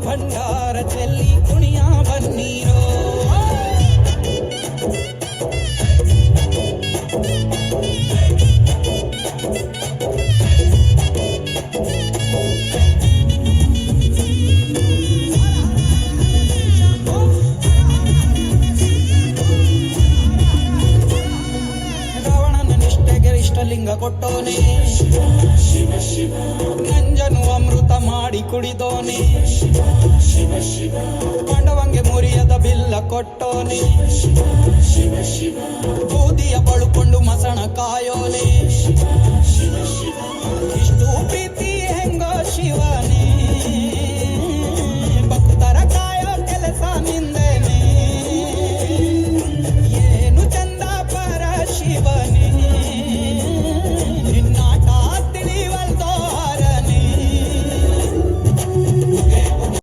ಭಂಡಾರ ಚೆಲ್ಲಿ ಕುಣಿಯ ಬನ್ನೀರೋ. ಲಿಂಗ ಕೊಟ್ಟೋನೆ ನಂಜನು ಅಮೃತ ಮಾಡಿ ಕುಡಿದೋನೆ. ಪಾಂಡವಂಗೆ ಮುರಿಯದ ಬಿಲ್ಲ ಕೊಟ್ಟೋನೆ. ಬೂದಿಯ ಬಳುಕೊಂಡು ಮಸಣ ಕಾಯೋನೆ. ಇಷ್ಟು ಪ್ರೀತಿ ಹೆಂಗೋ ಶಿವನೇ.